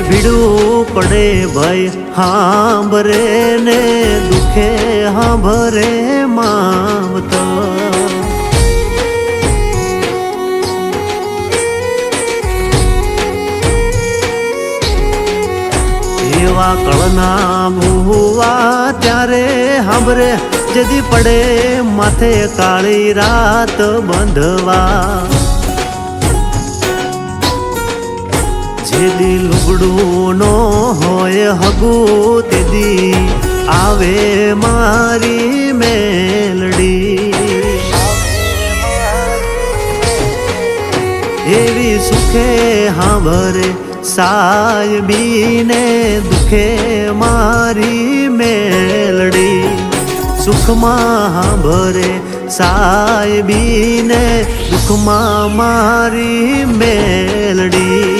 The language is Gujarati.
ભીડું પડે ભાઈ હાંભરે ને દુખે હાંભરે માવતર એવા કળના ભૂવા ત્યારે હાંભરે જદી પડે માથે કાળી રાત બંધવા જેદી લુગડું નો હોય હગું તેદી આવે મારી મેલડી એવી સુખે હાંભરે સાયબીને દુખે મારી મેલડી સુખમાં હાંભરે સાયબીને દુખમાં મારી મેલડી